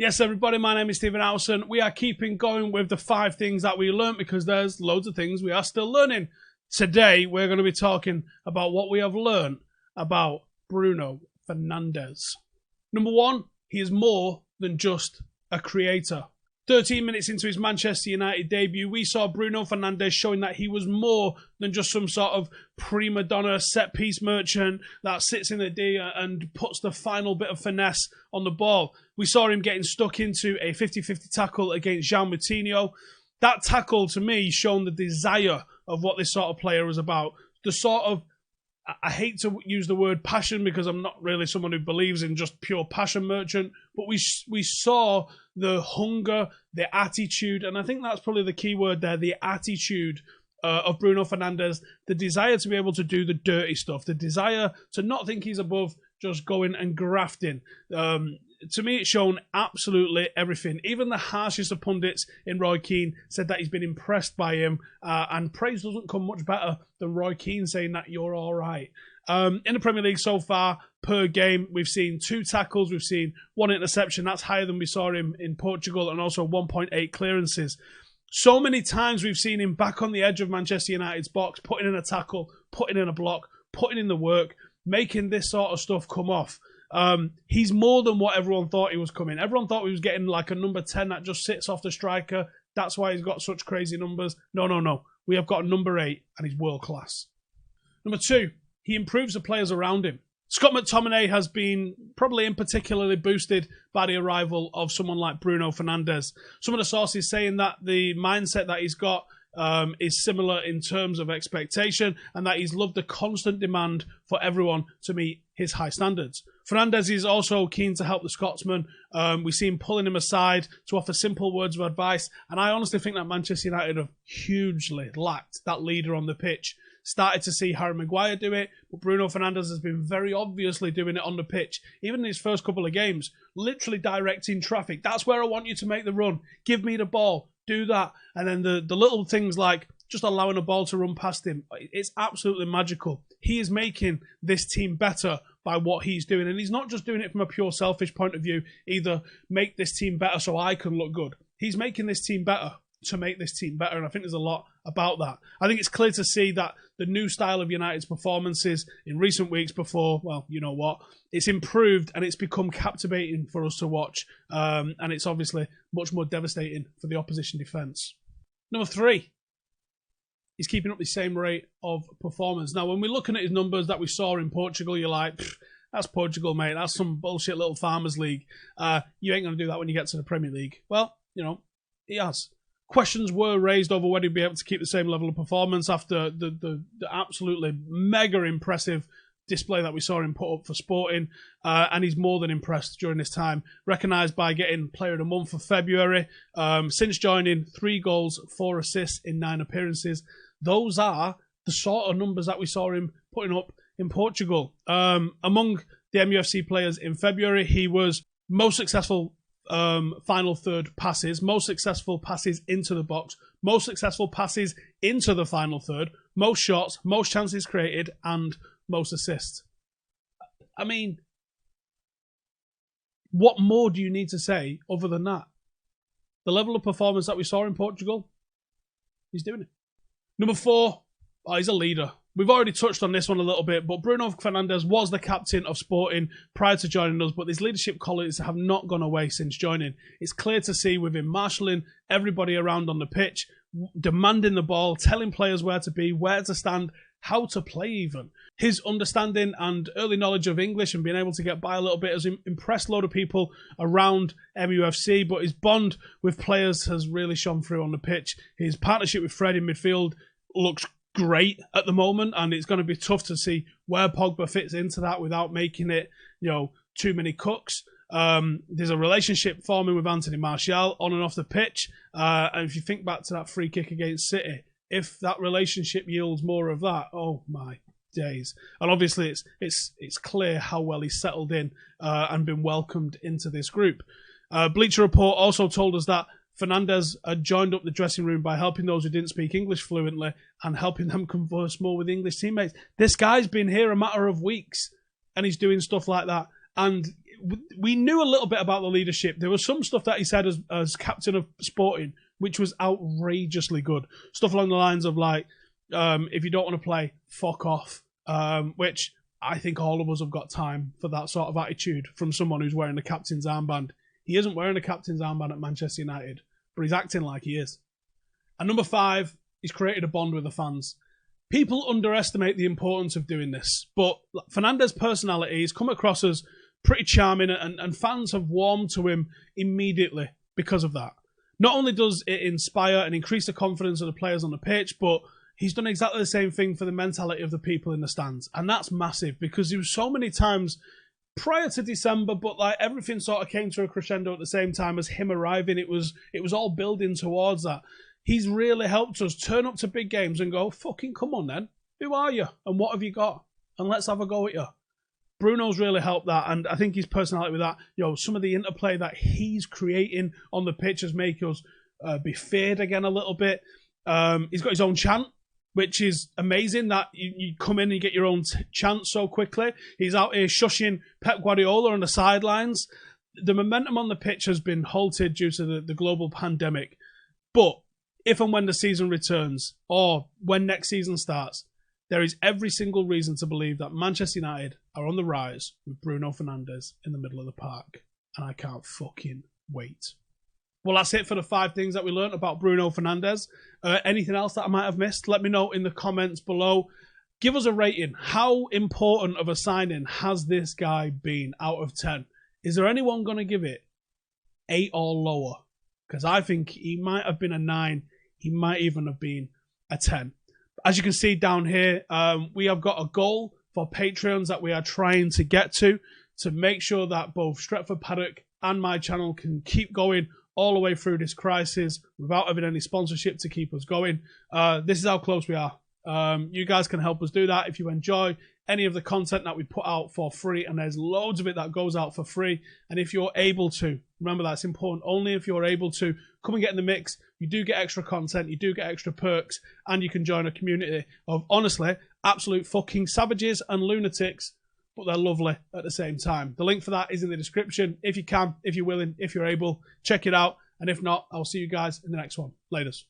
Yes, everybody, my name is Stephen Howson. We are keeping going with the 5 things that we learned because there's loads of things we are still learning. Today, we're going to be talking about what we have learned about Bruno Fernandes. Number 1, he is more than just a creator. 13 minutes into his Manchester United debut, we saw Bruno Fernandes showing that he was more than just some sort of prima donna set-piece merchant that sits in the D and puts the final bit of finesse on the ball. We saw him getting stuck into a 50-50 tackle against João Moutinho. That tackle, to me, shown the desire of what this sort of player was about. The sort of, I hate to use the word passion because I'm not really someone who believes in just pure passion merchant, but we saw the hunger, the attitude, and I think that's probably the key word there, the attitude of Bruno Fernandes, the desire to be able to do the dirty stuff, the desire to not think he's above just going and grafting. To me, it's shown absolutely everything. Even the harshest of pundits in Roy Keane said that he's been impressed by him, and praise doesn't come much better than Roy Keane saying that you're all right. In the Premier League so far, per game, we've seen 2 tackles, we've seen 1 interception. That's higher than we saw him in Portugal, and also 1.8 clearances. So many times we've seen him back on the edge of Manchester United's box, putting in a tackle, putting in a block, putting in the work, making this sort of stuff come off. He's more than what everyone thought he was coming. Everyone thought he was getting like a number 10 that just sits off the striker. That's why he's got such crazy numbers. No. We have got a number 8 and he's world class. Number 2, he improves the players around him. Scott McTominay has been probably in particularly boosted by the arrival of someone like Bruno Fernandes. Some of the sources saying that the mindset that he's got is similar in terms of expectation and that he's loved the constant demand for everyone to meet his high standards. Fernandes is also keen to help the Scotsman. We see him pulling him aside to offer simple words of advice, and I honestly think that Manchester United have hugely lacked that leader on the pitch. Started to see Harry Maguire do it, but Bruno Fernandes has been very obviously doing it on the pitch. Even in his first couple of games, literally directing traffic. That's where I want you to make the run. Give me the ball. Do that. And then the little things like just allowing a ball to run past him. It's absolutely magical. He is making this team better by what he's doing. And he's not just doing it from a pure selfish point of view, either make this team better so I can look good. He's making this team better to make this team better, and I think there's a lot about that. I think it's clear to see that the new style of United's performances in recent weeks before, well, you know what, it's improved and it's become captivating for us to watch, and it's obviously much more devastating for the opposition defence. Number 3, he's keeping up the same rate of performance. Now, when we're looking at his numbers that we saw in Portugal, you're like, that's Portugal, mate. That's some bullshit little farmers league. You ain't going to do that when you get to the Premier League. Well, you know, he has. Questions were raised over whether he'd be able to keep the same level of performance after the absolutely mega impressive display that we saw him put up for Sporting, and he's more than impressed during this time. Recognised by getting Player of the Month for February. Since joining, 3 goals, 4 assists in 9 appearances. Those are the sort of numbers that we saw him putting up in Portugal. Among the MUFC players in February, he was most successful final third passes, most successful passes into the box, most successful passes into the final third, most shots, most chances created, and most assists. I mean, what more do you need to say other than that? The level of performance that we saw in Portugal, he's doing it. Number 4, he's a leader. We've already touched on this one a little bit, but Bruno Fernandes was the captain of Sporting prior to joining us, but his leadership qualities have not gone away since joining. It's clear to see with him marshalling everybody around on the pitch, demanding the ball, telling players where to be, where to stand, how to play even. His understanding and early knowledge of English and being able to get by a little bit has impressed a load of people around MUFC, but his bond with players has really shone through on the pitch. His partnership with Fred in midfield looks great at the moment, and it's going to be tough to see where Pogba fits into that without making it, too many cooks. There's a relationship forming with Anthony Martial on and off the pitch, and if you think back to that free kick against City, if that relationship yields more of that, oh my days. And obviously it's clear how well he's settled in and been welcomed into this group. Bleacher Report also told us that Fernandes had joined up the dressing room by helping those who didn't speak English fluently and helping them converse more with English teammates. This guy's been here a matter of weeks and he's doing stuff like that. And we knew a little bit about the leadership. There was some stuff that he said as captain of Sporting, which was outrageously good. Stuff along the lines of like, if you don't want to play, fuck off. Which I think all of us have got time for that sort of attitude from someone who's wearing the captain's armband. He isn't wearing the captain's armband at Manchester United, but he's acting like he is. And number 5, he's created a bond with the fans. People underestimate the importance of doing this, but Fernandes' personality has come across as pretty charming, and fans have warmed to him immediately because of that. Not only does it inspire and increase the confidence of the players on the pitch, but he's done exactly the same thing for the mentality of the people in the stands. And that's massive, because there was so many times prior to December, but like everything sort of came to a crescendo at the same time as him arriving. It was all building towards that. He's really helped us turn up to big games and go, fucking come on then. Who are you? And what have you got? And let's have a go at you. Bruno's really helped that, and I think his personality with that, some of the interplay that he's creating on the pitch has made us be feared again a little bit. He's got his own chant, which is amazing that you come in and you get your own chant so quickly. He's out here shushing Pep Guardiola on the sidelines. The momentum on the pitch has been halted due to the global pandemic. But if and when the season returns, or when next season starts, there is every single reason to believe that Manchester United are on the rise with Bruno Fernandes in the middle of the park. And I can't fucking wait. Well, that's it for the 5 things that we learned about Bruno Fernandes. Anything else that I might have missed? Let me know in the comments below. Give us a rating. How important of a signing has this guy been out of 10? Is there anyone going to give it 8 or lower? Because I think he might have been a 9. He might even have been a 10. As you can see down here, we have got a goal for Patreons that we are trying to get to make sure that both Stretford Paddock and my channel can keep going all the way through this crisis without having any sponsorship to keep us going. This is how close we are. You guys can help us do that if you enjoy any of the content that we put out for free, and there's loads of it that goes out for free. And if you're able to, remember that's important, only if you're able to, come and get in the mix. You do get extra content, you do get extra perks, and you can join a community of, honestly, absolute fucking savages and lunatics, but they're lovely at the same time. The link for that is in the description. If you can, if you're willing, if you're able, check it out. And if not, I'll see you guys in the next one. Laters.